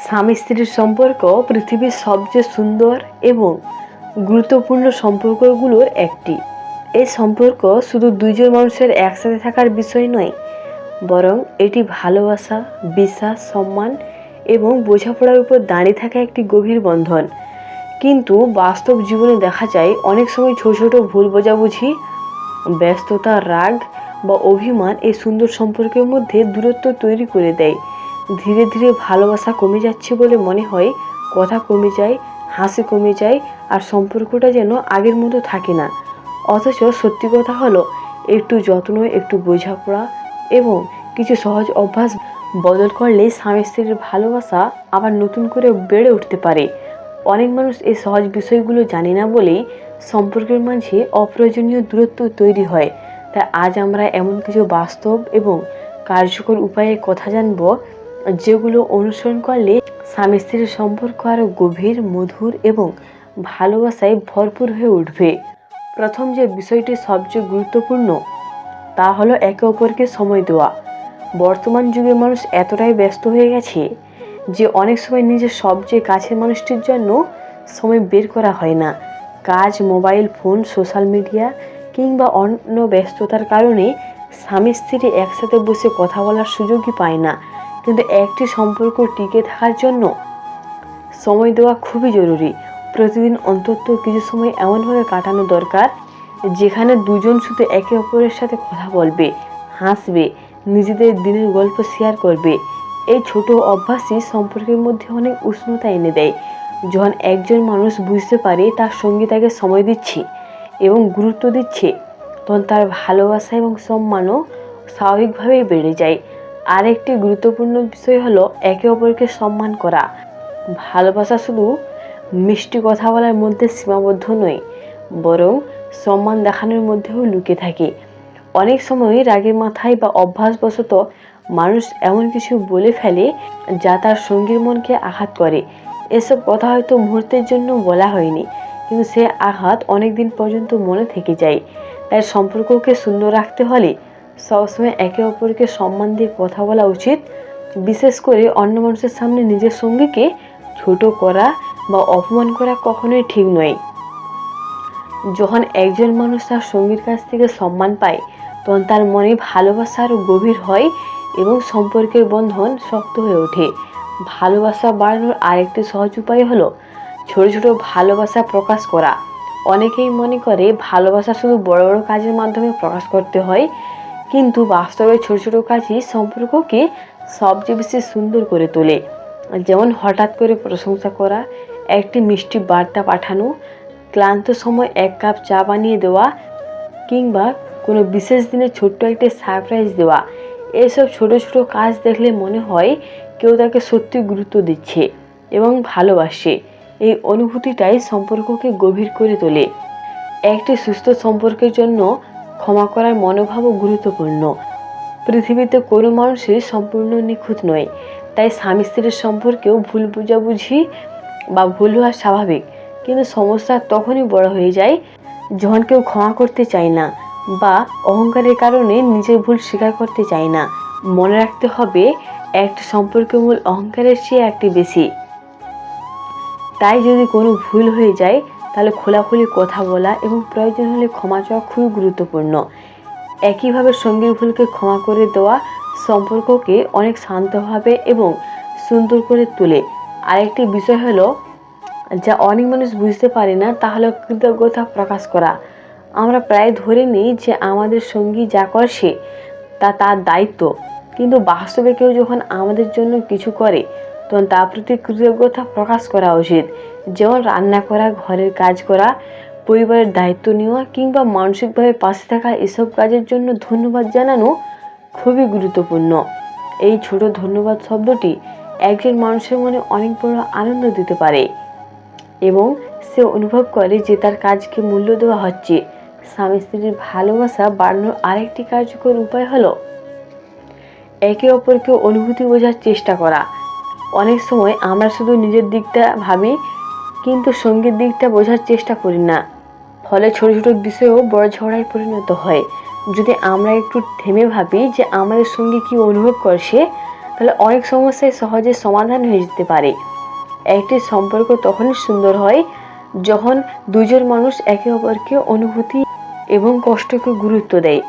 স্বামী স্ত্রীর সম্পর্ক পৃথিবীর সবচেয়ে সুন্দর এবং গুরুত্বপূর্ণ সম্পর্কগুলোর একটি। এই সম্পর্ক শুধু দুইজন মানুষের একসাথে থাকার বিষয় নয়, বরং এটি ভালোবাসা, বিশ্বাস, সম্মান এবং বোঝাপড়ার উপর দাঁড়িয়ে থাকা একটি গভীর বন্ধন। কিন্তু বাস্তব জীবনে দেখা যায় অনেক সময় ছোট ছোট ভুল বোঝাবুঝি, ব্যস্ততা, রাগ বা অভিমান এই সুন্দর সম্পর্কের মধ্যে দূরত্ব তৈরি করে দেয়। ধীরে ধীরে ভালোবাসা কমে যাচ্ছে বলে মনে হয়, কথা কমে যায়, হাসি কমে যায়, আর সম্পর্কটা যেন আগের মতো থাকে না। অথচ সত্যি কথা হলো, একটু যত্ন, একটু বোঝাপড়া এবং কিছু সহজ অভ্যাস বদল করলে স্বামী স্ত্রীর ভালোবাসা আবার নতুন করে বেড়ে উঠতে পারে। অনেক মানুষ এই সহজ বিষয়গুলো জানে না বলেই সম্পর্কের মাঝে অপ্রয়োজনীয় দূরত্ব তৈরি হয়। তাই আজ আমরা এমন কিছু বাস্তব এবং কার্যকর উপায়ের কথা জানব, যেগুলো অনুসরণ করলে স্বামী স্ত্রীর সম্পর্ক আরও গভীর, মধুর এবং ভালোবাসায় ভরপুর হয়ে উঠবে। প্রথম যে বিষয়টি সবচেয়ে গুরুত্বপূর্ণ তা হলো একে অপরকে সময় দেওয়া। বর্তমান যুগে মানুষ এতটাই ব্যস্ত হয়ে গেছে যে অনেক সময় নিজের সবচেয়ে কাছের মানুষটির জন্য সময় বের করা হয় না। কাজ, মোবাইল ফোন, সোশ্যাল মিডিয়া কিংবা অন্য ব্যস্ততার কারণে স্বামী স্ত্রী একসাথে বসে কথা বলার সুযোগই পায় না। কিন্তু একটি সম্পর্ক টিকে থাকার জন্য সময় দেওয়া খুবই জরুরি। প্রতিদিন অন্তত কিছু সময় এমনভাবে কাটানো দরকার যেখানে দুজন শুধু একে অপরের সাথে কথা বলবে, হাসবে, নিজেদের দিনের গল্প শেয়ার করবে। এই ছোট অভ্যাসই সম্পর্কের মধ্যে অনেক উষ্ণতা এনে দেয়। যখন একজন মানুষ বুঝতে পারে তার সঙ্গী তাকে সময় দিচ্ছে এবং গুরুত্ব দিচ্ছে, তখন তার ভালোবাসা এবং সম্মানও স্বাভাবিকভাবেই বেড়ে যায়। আরেকটি গুরুত্বপূর্ণ বিষয় হলো একে অপরকে সম্মান করা। ভালোবাসা শুধু মিষ্টি কথা বলার মধ্যে সীমাবদ্ধ নয়, বরং সম্মান দেখানোর মধ্যেও লুকিয়ে থাকে। অনেক সময় রাগের মাথায় বা অভ্যাসবশত মানুষ এমন কিছু বলে ফেলে যা তার সঙ্গীর মনকে আঘাত করে। এসব কথা হয়তো মুহূর্তের জন্য বলা হয়নি, কিন্তু সে আঘাত অনেক দিন পর্যন্ত মনে থেকে যায়। তাই সম্পর্ককে সুন্দর রাখতে হলে সবসময় একে অপরকে সম্মান দিয়ে কথা বলা উচিত। বিশেষ করে অন্য মানুষের সামনে নিজের সঙ্গীকে ছোট করা বা অপমান করা কখনোই ঠিক নয়। যখন একজন মানুষ তার সঙ্গীর কাছ থেকে সম্মান পায়, তখন তার মনে ভালোবাসা আরও গভীর হয় এবং সম্পর্কের বন্ধন শক্ত হয়ে ওঠে। ভালোবাসা বাড়ানোর আরেকটি সহজ উপায় হলো ছোট ছোট ভালোবাসা প্রকাশ করা। অনেকেই মনে করে ভালোবাসা শুধু বড় বড় কাজের মাধ্যমে প্রকাশ করতে হয়, কিন্তু বাস্তবে ছোট ছোট কাজই সম্পর্ককে সবচেয়ে বেশি সুন্দর করে তোলে। যেমন হঠাৎ করে প্রশংসা করা, একটি মিষ্টি বার্তা পাঠানো, ক্লান্ত সময় এক কাপ চা বানিয়ে দেওয়া কিংবা কোনো বিশেষ দিনে ছোট্ট একটা সারপ্রাইজ দেওয়া। এসব ছোট ছোট কাজ দেখলে মনে হয় কেউ তাকে সত্যি গুরুত্ব দিচ্ছে এবং ভালোবাসে। এই অনুভূতিটাই সম্পর্ককে গভীর করে তোলে। একটি সুস্থ সম্পর্কের জন্য ক্ষমা করার মনোভাবও গুরুত্বপূর্ণ। পৃথিবীতে কোনো মানুষই সম্পূর্ণ নিখুঁত নয়, তাই স্বামী স্ত্রীর সম্পর্কেও ভুল বোঝাবুঝি বা ভুল হওয়া স্বাভাবিক। কিন্তু সমস্যা তখনই বড় হয়ে যায় যখন কেউ ক্ষমা করতে চায় না বা অহংকারের কারণে নিজের ভুল স্বীকার করতে চায় না। মনে রাখতে হবে, একটা সম্পর্কের মূল অহংকারের চেয়ে একটি বেশি। তাই যদি কোনো ভুল হয়ে যায়, তাহলে খোলাখুলি কথা বলা এবং প্রয়োজন হলে ক্ষমা চাওয়া খুবই গুরুত্বপূর্ণ। একইভাবে সঙ্গীর ভুলকে ক্ষমা করে দেওয়া সম্পর্ককে অনেক শান্তভাবে এবং সুন্দর করে তোলে। আরেকটি বিষয় হলো, যা অনেক মানুষ বুঝতে পারে না, তা হলো কৃতজ্ঞতা প্রকাশ করা। আমরা প্রায় ধরে নিই যে আমাদের সঙ্গী যা করছে তা তার দায়িত্ব, কিন্তু বাস্তবে কেউ যখন আমাদের জন্য কিছু করে, তখন তার প্রতি কৃতজ্ঞতা প্রকাশ করা উচিত। যেমন রান্না করা, ঘরের কাজ করা, পরিবারের দায়িত্ব নেওয়া কিংবা মানসিকভাবে পাশে থাকা, এসব কাজের জন্য ধন্যবাদ জানানো খুবই গুরুত্বপূর্ণ। এই ছোট ধন্যবাদ শব্দটি একজন মানুষের মনে অনেক বড় আনন্দ দিতে পারে এবং সে অনুভব করে যে তার কাজকে মূল্য দেওয়া হচ্ছে। স্বামী স্ত্রীর ভালোবাসা বাড়ানোর আরেকটি কার্যকর উপায় হলো একে অপরকে অনুভূতি বোঝার চেষ্টা করা। অনেক সময় আমরা শুধু নিজের দিকটা ভাবি, কিন্তু সঙ্গীর দিকটা বোঝার চেষ্টা করি না। ফলে ছোট ছোট বিষয়েও বড় ঝগড়ায় পরিণত হয়। যদি আমরা একটু থেমে ভাবি যে আমাদের সঙ্গে কি অনুভব করছে, তাহলে অনেক সমস্যায় সহজে সমাধান হয়ে যেতে পারে। একটি সম্পর্ক তখনই সুন্দর হয় যখন দুজন মানুষ একে অপরকে অনুভূতি এবং কষ্টকে গুরুত্ব দেয়।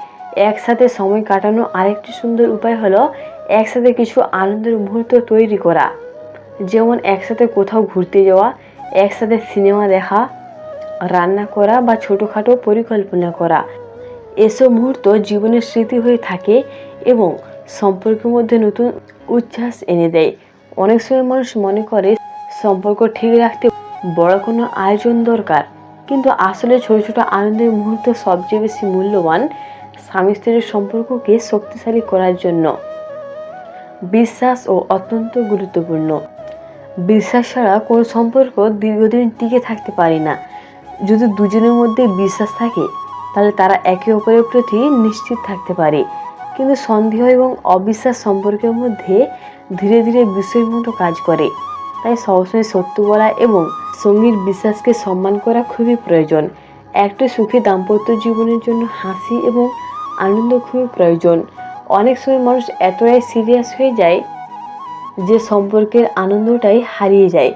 একসাথে সময় কাটানো আরেকটি সুন্দর উপায় হলো একসাথে কিছু আনন্দের মুহূর্ত তৈরি করা, যেমন একসাথে কোথাও ঘুরতে যাওয়া, একসাথে সিনেমা দেখা, রান্না করা বা ছোটোখাটো পরিকল্পনা করা। এসব মুহূর্ত জীবনের স্মৃতি হয়ে থাকে এবং সম্পর্কের মধ্যে নতুন উচ্ছ্বাস এনে দেয়। অনেক সময় মানুষ মনে করে সম্পর্ক ঠিক রাখতে বড় কোনো আয়োজন দরকার, কিন্তু আসলে ছোট ছোট আনন্দের মুহূর্ত সবচেয়ে বেশি মূল্যবান স্বামী স্ত্রীর সম্পর্ককে শক্তিশালী করার জন্য। বিশ্বাস ও অত্যন্ত গুরুত্বপূর্ণ। বিশ্বাস ছাড়া কোনো সম্পর্ক দীর্ঘদিন টিকে থাকতে পারে না। যদি দুজনের মধ্যে বিশ্বাস থাকে তাহলে তারা একে অপরের প্রতি নিশ্চিত থাকতে পারে, কিন্তু সন্দেহ এবং অবিশ্বাস সম্পর্কের মধ্যে ধীরে ধীরে বিষের মতো কাজ করে। তাই সবসময় সত্য বলা এবং সঙ্গীর বিশ্বাসকে সম্মান করা খুবই প্রয়োজন। একটি সুখী দাম্পত্য জীবনের জন্য হাসি এবং আনন্দ খুবই প্রয়োজন। অনেক সময় মানুষ এতটাই সিরিয়াস হয়ে যায় যে সম্পর্কের আনন্দটাই হারিয়ে যায়।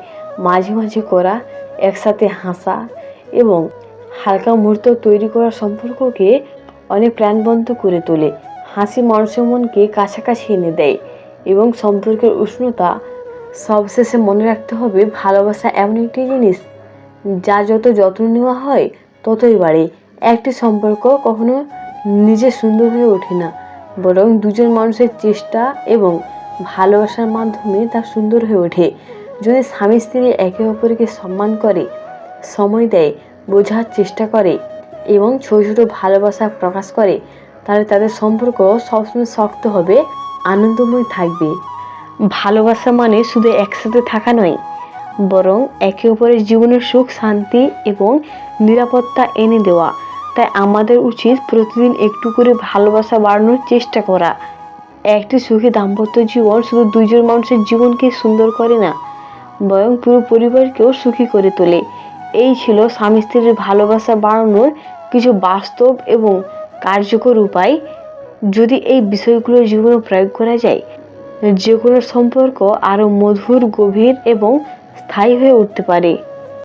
মাঝে মাঝে করা একসাথে হাসা এবং হালকা মুহূর্ত তৈরি করা সম্পর্ককে অনেক প্রাণবন্ত করে তোলে। হাসি মানুষের মনকে কাছাকাছি এনে দেয় এবং সম্পর্কের উষ্ণতা। সবশেষে মনে রাখতে হবে, ভালোবাসা এমন একটি জিনিস যা যত যত্ন নেওয়া হয় ততই বাড়ে। একটি সম্পর্ক কখনো নিজে সুন্দর হয়ে ওঠে না, বরং দুজন মানুষের চেষ্টা এবং ভালোবাসার মাধ্যমে তা সুন্দর হয়ে ওঠে। যদি স্বামী স্ত্রী একে অপরকে সম্মান করে, সময় দেয়, বোঝার চেষ্টা করে এবং ছোট ছোট ভালোবাসা প্রকাশ করে, তাহলে তাদের সম্পর্ক সবসময় শক্ত হবে, আনন্দময় থাকবে। ভালোবাসা মানে শুধু একসাথে থাকা নয়, বরং একে অপরের জীবনের সুখ, শান্তি এবং নিরাপত্তা এনে দেওয়া। তাই আমাদের উচিত প্রতিদিন একটু করে ভালোবাসা বাড়ানোর চেষ্টা করা। একটি সুখী দাম্পত্য জীবন শুধু দুইজন মানুষের জীবনকে সুন্দর করে না, বরং পুরো পরিবারকেও সুখী করে তোলে। এই ছিল স্বামী স্ত্রীর ভালোবাসা বাড়ানোর কিছু বাস্তব এবং কার্যকর উপায়। যদি এই বিষয়গুলো জীবনে প্রয়োগ করা যায়, যে কোনো সম্পর্ক আরও মধুর, গভীর এবং স্থায়ী হয়ে উঠতে পারে।